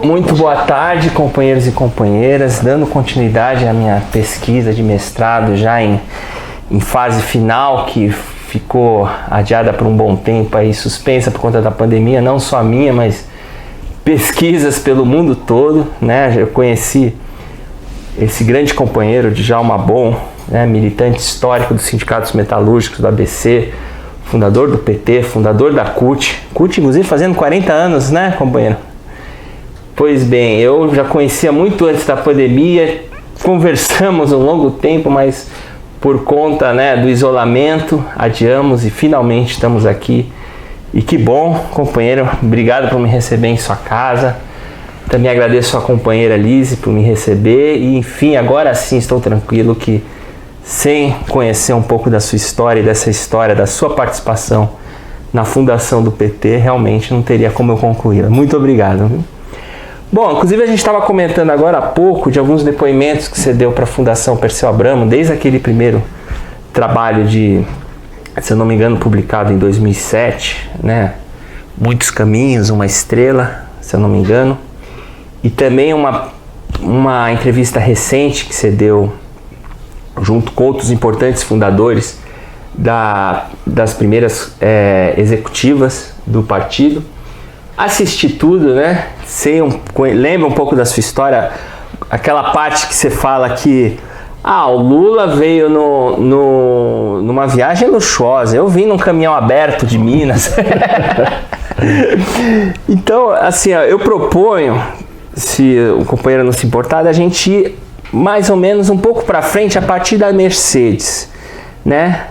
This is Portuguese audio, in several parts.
Muito boa tarde, companheiros e companheiras. Dando continuidade à minha pesquisa de mestrado já em fase final, que ficou adiada por um bom tempo, aí suspensa por conta da pandemia, não só a minha, mas pesquisas pelo mundo todo, né? Eu conheci esse grande companheiro, Djalma Bon, né? Militante histórico dos sindicatos metalúrgicos do ABC, fundador do PT, fundador da CUT, inclusive fazendo 40 anos, né, companheiro? Pois bem, eu já conhecia muito antes da pandemia, conversamos um longo tempo, mas por conta, né, do isolamento, adiamos e finalmente estamos aqui. E que bom, companheiro, obrigado por me receber em sua casa. Também agradeço a companheira Lise por me receber e, enfim, agora sim estou tranquilo que, sem conhecer um pouco da sua história e dessa história, da sua participação na fundação do PT, realmente não teria como eu concluí-la. Muito obrigado. Viu? Bom, inclusive a gente estava comentando agora há pouco de alguns depoimentos que você deu para a Fundação Perseu Abramo, desde aquele primeiro trabalho de, se eu não me engano, publicado em 2007, né? Muitos Caminhos, Uma Estrela, se eu não me engano. E também uma entrevista recente que você deu junto com outros importantes fundadores das primeiras executivas do partido. Assisti tudo, né? Lembra um pouco da sua história, aquela parte que você fala que o Lula veio numa viagem luxuosa, eu vim num caminhão aberto de Minas. Então, assim, eu proponho, se o companheiro não se importar, a gente ir mais ou menos um pouco para frente a partir da Mercedes, né?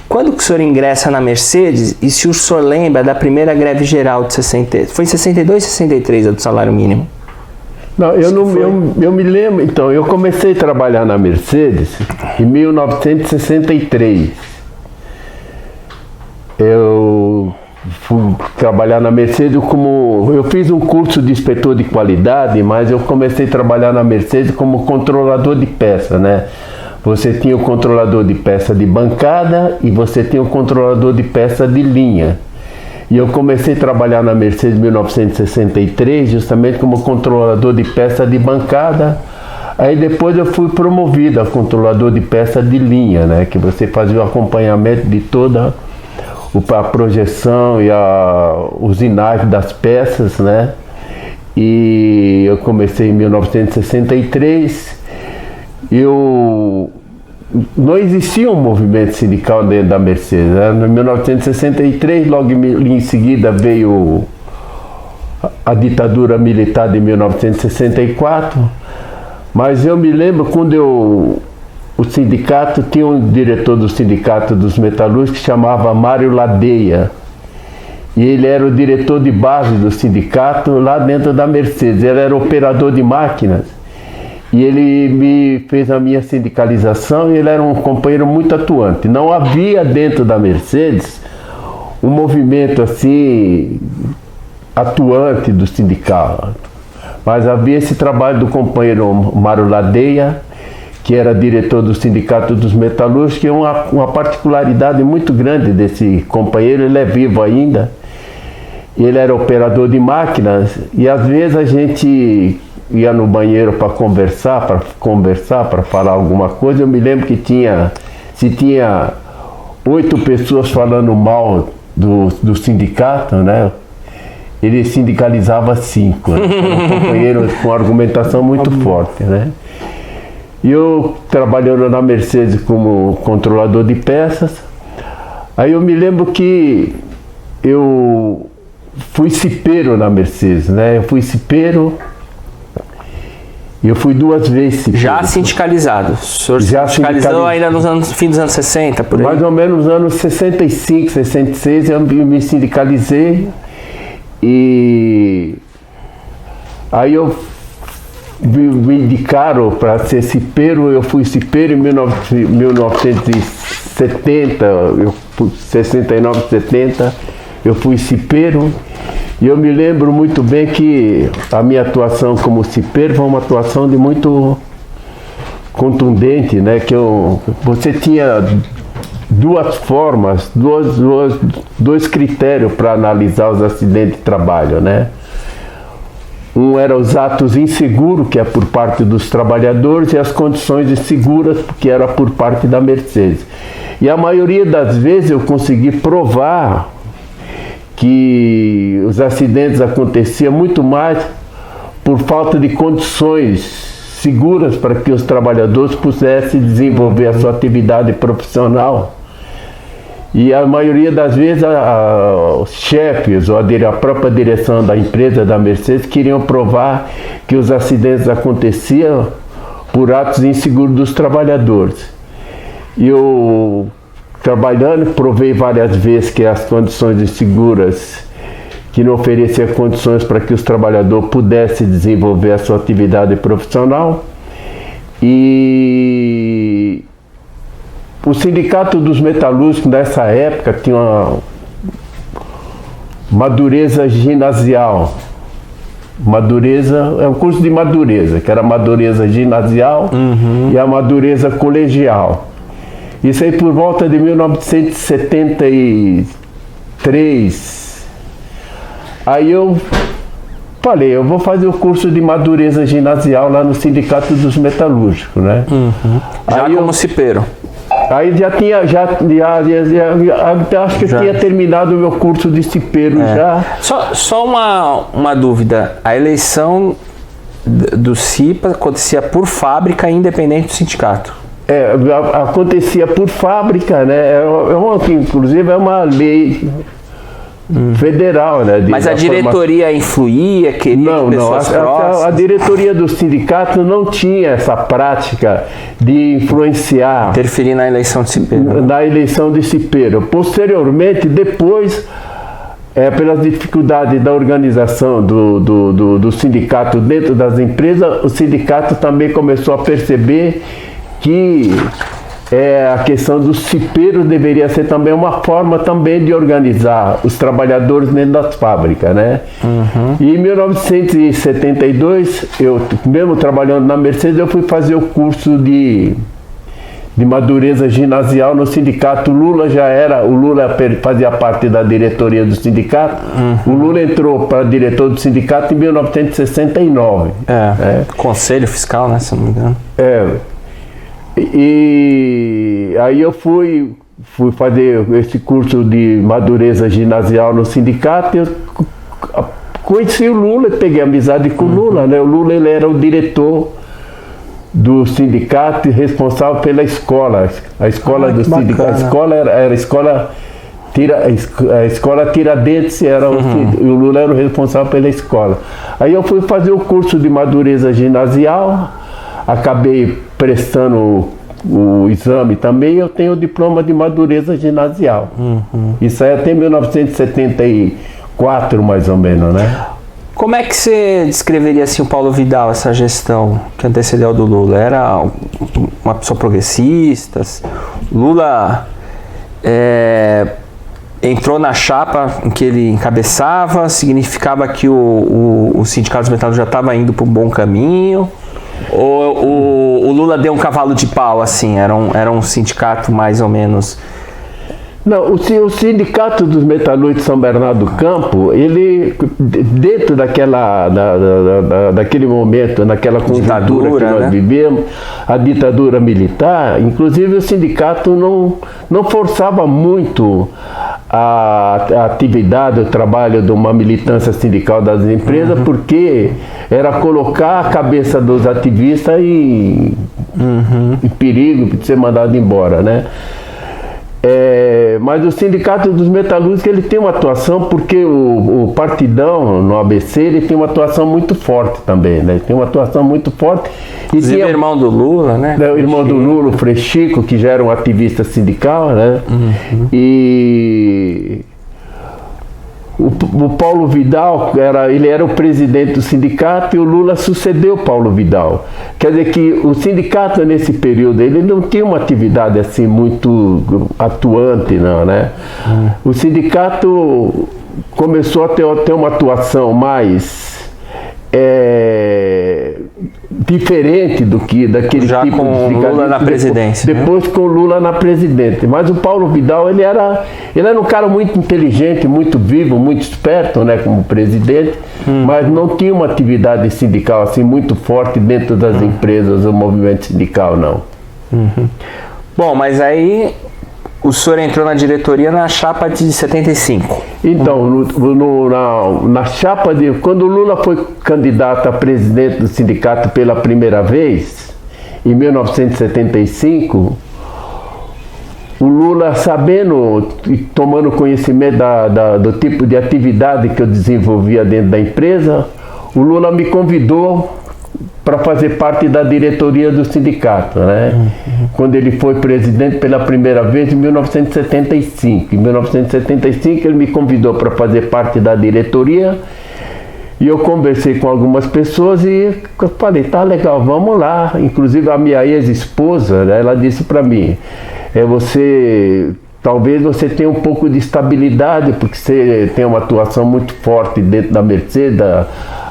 Quando que o senhor ingressa na Mercedes e se o senhor lembra da primeira greve geral de 60, foi em 62, 63 a do salário mínimo? Não, eu me lembro, então, eu comecei a trabalhar na Mercedes em 1963. Eu fui trabalhar na Mercedes eu fiz um curso de inspetor de qualidade, mas eu comecei a trabalhar na Mercedes como controlador de peça, né? Você tinha o controlador de peça de bancada e você tinha o controlador de peça de linha. E eu comecei a trabalhar na Mercedes em 1963, justamente como controlador de peça de bancada. Aí depois eu fui promovido a controlador de peça de linha, né? Que você fazia o acompanhamento de toda a projeção e a usinagem das peças, né? E eu comecei em 1963. Não existia um movimento sindical dentro da Mercedes, né? Em 1963, logo em seguida veio a ditadura militar de 1964, mas eu me lembro quando o sindicato, tinha um diretor do sindicato dos metalúrgicos que chamava Mário Ladeia, e ele era o diretor de base do sindicato lá dentro da Mercedes, ele era operador de máquinas. E ele me fez a minha sindicalização e ele era um companheiro muito atuante. Não havia dentro da Mercedes um movimento assim atuante do sindicato. Mas havia esse trabalho do companheiro Mário Ladeia, que era diretor do Sindicato dos Metalúrgicos, que é uma particularidade muito grande desse companheiro, ele é vivo ainda. Ele era operador de máquinas e às vezes a gente ia no banheiro para conversar, para falar alguma coisa. Eu me lembro que se tinha 8 pessoas falando mal do sindicato, né? Ele sindicalizava 5, né? Era um companheiro com argumentação muito forte, né? E eu trabalhando na Mercedes como controlador de peças, aí eu me lembro que eu fui cipeiro na Mercedes, né? Eu fui cipeiro. E eu fui 2 vezes cipeiro. Já sindicalizado? O senhor já sindicalizou ainda fim dos anos 60, por aí? Mais ou menos nos anos 65, 66 eu me sindicalizei. E aí me indicaram para ser cipeiro. Eu fui cipeiro em 1970, 69, 70, eu fui cipeiro. E eu me lembro muito bem que a minha atuação como cipeiro foi uma atuação de muito contundente, né? Que você tinha 2 formas, dois critérios para analisar os acidentes de trabalho, né? Um era os atos inseguros, que é por parte dos trabalhadores, e as condições inseguras, que era por parte da Mercedes. E a maioria das vezes eu consegui provar que os acidentes aconteciam muito mais por falta de condições seguras para que os trabalhadores pudessem desenvolver a sua atividade profissional. E a maioria das vezes os chefes ou a própria direção da empresa da Mercedes queriam provar que os acidentes aconteciam por atos inseguros dos trabalhadores. E eu, trabalhando, provei várias vezes que as condições inseguras, que não ofereciam condições para que os trabalhadores pudessem desenvolver a sua atividade profissional. E o Sindicato dos Metalúrgicos, nessa época, tinha uma dureza ginasial. Madureza, é um curso de madureza, que era a madureza ginasial e a madureza colegial. Isso aí por volta de 1973. Aí eu falei, eu vou fazer o curso de madureza ginasial lá no Sindicato dos Metalúrgicos, né? Já aí como cipeiro. Aí já tinha, acho que eu tinha terminado o meu curso de cipeiro já. Só uma dúvida, a eleição do CIPA acontecia por fábrica independente do sindicato? Acontecia por fábrica, né? Inclusive é uma lei federal, né? Mas a diretoria influía, queria que pessoas próximas? A diretoria do sindicato não tinha essa prática de influenciar, interferir na eleição de cipeiro. Na eleição de cipeiro. Posteriormente, depois, pelas dificuldades da organização do sindicato dentro das empresas, o sindicato também começou a perceber que a questão do cipeiro deveria ser também uma forma também de organizar os trabalhadores dentro das fábricas, né? E em 1972, eu mesmo trabalhando na Mercedes, eu fui fazer o curso de madureza ginasial no sindicato. O Lula fazia parte da diretoria do sindicato. O Lula entrou para diretor do sindicato em 1969. Conselho fiscal, né, se não me engano. E aí eu fui fazer esse curso de madureza ginasial no sindicato. Eu conheci o Lula, peguei amizade com o Lula, né? O Lula, ele era o diretor do sindicato e responsável pela escola. A escola do sindicato, a escola era a escola Tiradentes, o Lula era o responsável pela escola. Aí eu fui fazer o curso de madureza ginasial, acabei prestando o exame também, eu tenho o diploma de madureza ginasial. Isso aí até 1974, mais ou menos, né? Como é que você descreveria assim o Paulo Vidal, essa gestão que antecedeu a do Lula? Era uma pessoa progressista? Lula entrou na chapa em que ele encabeçava, significava que o Sindicato dos Metalúrgicos já estava indo para um bom caminho? Ou o Lula deu um cavalo de pau, assim, era um sindicato mais ou menos... Não, o Sindicato dos Metalúrgicos de São Bernardo do Campo, ele, dentro daquele momento, naquela conjuntura que nós vivemos, a ditadura militar, inclusive o sindicato não forçava muito a atividade, o trabalho de uma militância sindical das empresas, porque era colocar a cabeça dos ativistas em perigo de ser mandado embora, né? Mas o Sindicato dos Metalúrgicos, ele tem uma atuação, porque o Partidão no ABC, ele tem uma atuação muito forte também, né? Tem uma atuação muito forte. Inclusive o irmão do Lula, né? O irmão do Lula, o Frei Chico, que já era um ativista sindical, né? E o Paulo Vidal, ele era o presidente do sindicato e o Lula sucedeu o Paulo Vidal. Quer dizer que o sindicato nesse período, ele não tinha uma atividade assim muito atuante, não, né? O sindicato começou a ter uma atuação mais diferente do que daquele já tipo com de sindicalismo. Lula na presidência. Depois com Lula na presidente. Mas o Paulo Vidal, ele era um cara muito inteligente, muito vivo, muito esperto, né, como presidente, mas não tinha uma atividade sindical assim muito forte dentro das empresas, o movimento sindical, não. Bom, mas aí o senhor entrou na diretoria na chapa de 75. Então, na chapa quando o Lula foi candidato a presidente do sindicato pela primeira vez, em 1975, o Lula, sabendo e tomando conhecimento do tipo de atividade que eu desenvolvia dentro da empresa, o Lula me convidou para fazer parte da diretoria do sindicato, né? Quando ele foi presidente pela primeira vez em 1975. Em 1975 ele me convidou para fazer parte da diretoria e eu conversei com algumas pessoas e falei, tá legal, vamos lá. Inclusive a minha ex-esposa, né, ela disse para mim, talvez você tenha um pouco de estabilidade, porque você tem uma atuação muito forte dentro da Mercedes,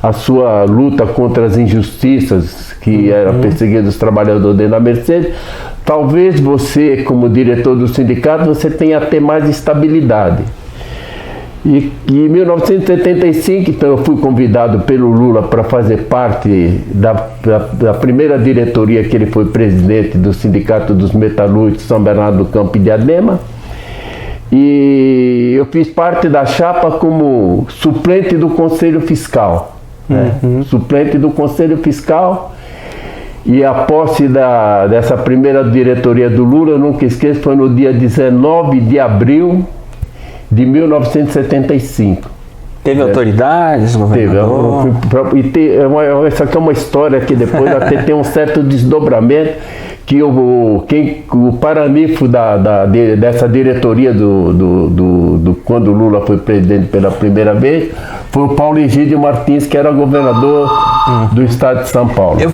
a sua luta contra as injustiças que era perseguida dos trabalhadores dentro da Mercedes. Talvez você, como diretor do sindicato, você tenha até mais estabilidade. E em 1975, então, eu fui convidado pelo Lula para fazer parte da primeira diretoria que ele foi presidente do Sindicato dos Metalúrgicos São Bernardo do Campo e Diadema. E eu fiz parte da chapa como suplente do Conselho Fiscal. Né? Suplente do Conselho Fiscal. E a posse dessa primeira diretoria do Lula, eu nunca esqueço, foi no dia 19 de abril de 1975. Teve autoridades, governador? Essa aqui é uma história que depois até tem um certo desdobramento, que o paranifo dessa diretoria quando o Lula foi presidente pela primeira vez foi o Paulo Egídio Martins, que era governador do estado de São Paulo.